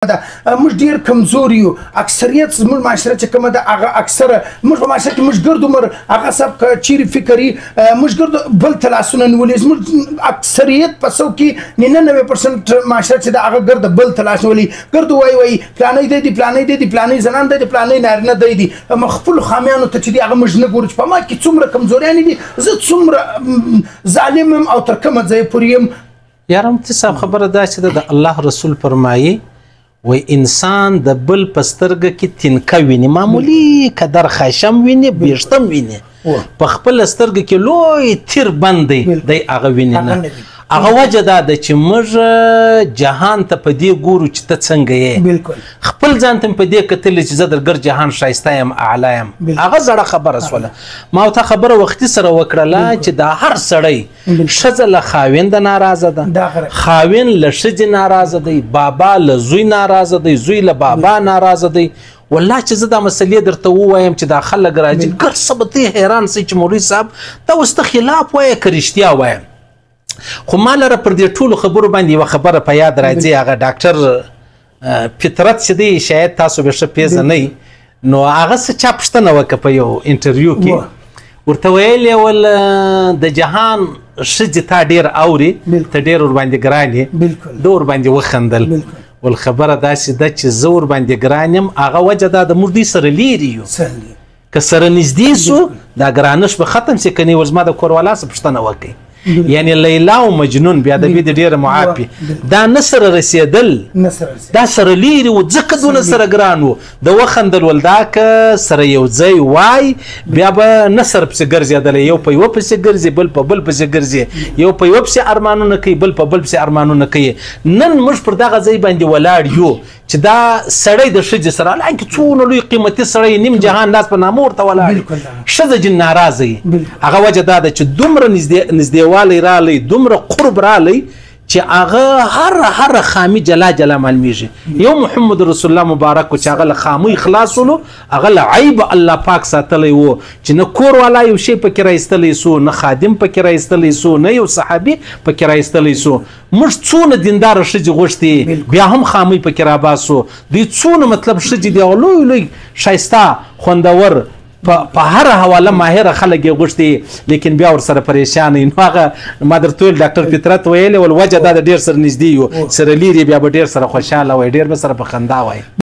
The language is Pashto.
موږ ډیر کمزور یو اکثریت زموږ معاشره چې کومه ده هغه اکثره موږ په معاشره کې موږ ګرد عمر هغه سب چیرې فکري موږ ګرد بل تلاسونه نیولې زموږ اکثریت په څو کې 99% معاشره چې ده هغه ګرد بل تلاس نیولې ګرد وای پلانې دی پلانې زنان دی پلانې نارینه دی خپل خامیانو ته چې دی هغه موږ نه ګورو چې په ما کې څومره کمزوریان دي زه څومره ظالم یم او تر کومه ځای پورې یم. یارم ته صاحب خبره دا چې د الله رسول فرمایي وای انسان د بل پسترګه کې تنکه ویني معمولی قدر خشم ویني بیشتم ویني په خپل سترګه کې لوی تیر بندي دی هغه ویني نه هغه وجه دا ده چې موږ جهان ته په دې ګورو چې ته څنګه یې بالکل خپل ځان ته په دې کتل چې زه د ګر جهان شایسته یم اعلی یم هغه زړه خبره سوله ما ته خبره وختي سره وکړله چې دا هر سړی ښځه له خاوند ناراضه ده خاوند له ښځې ناراضه دی بابا له زوی ناراضه دی زوی له بابا ناراضه دی والله چې زه دا مسلې درته ووایم چې دا خلک راځي ګر څه به ته حیران سئ چې مولوي صاحب دا اوس ته خلاف وایه که رښتیا وایم خو ما لره پر دې ټولو خبرو باندې یوه خبره په یاد راځي هغه ډاکټر فطرت چې دی شاید تاسو به ښه پیژنئ نو هغه څه چا پوښتنه وکړه په یو انټرویو کې ورته ویل یې ول د جهان ښځې تا ډېر اوري ته ډېر ورباندې ګران یې ده ورباندې وخندل ول خبره داسې ده چې زه ورباندې ګران یم هغه وجه دا د موږ دوی سره لیرې یو که سره نږدې سو دا ګرانش به ختم سي که نه ول زما د کوروالا څه پوښتنه وکړئ یعنی لیلا او مجنون بیا د بید ډیره معافی دا نه سره رسیدل دا سره لیرې و ځکه دونه سره ګران و د وخندل ول دا که سره یو ځای وای بیا به نه سره پسې ګرځېدلی یو په یوه پسې ګرځي بل په بل پسې ګرځي یو په یوه پسې ارمانونه کوي بل په بل پسې ارمانونه کوي نن موږ پر دغه ځای باندې ولاړ یو چې دا سړی د ښځې سره حالانکې څونه لوی قیمتي سړی نیم جهان لاس په نامه ورته ولاړ ښځه جن ناراضه وي هغه وجه دا ده چې دومره نږدېوالی رالی دومره قرب رالی چې هغه هر خامي جلا جلا معلومیږي یو محمد رسول الله مبارک چې هغه له خامي خلاص ولو هغه له عیب الله پاک ساتلی و چې نه کور والا یو شی پکې رایستلی سو نه خادم پکې رایستلی سو نه یو صحابي پکې رایستلی سو موږ څونه دینداره ښځې غوښتې بیا هم خامي پکې راباسو دوی څونه مطلب ښځې دي او لوی لوی ښایسته خوندور په هر حواله ماهره خلک یې غوښتي لیکن بیا ورسره پریشان نو هغه ما درته ویل ډاکټر فطرت ویلی ول وجه دا د ډېر سره نږدې یو سره لیرې بیا به ډېر سره خوشحاله وای ډېر به سره په خندا وای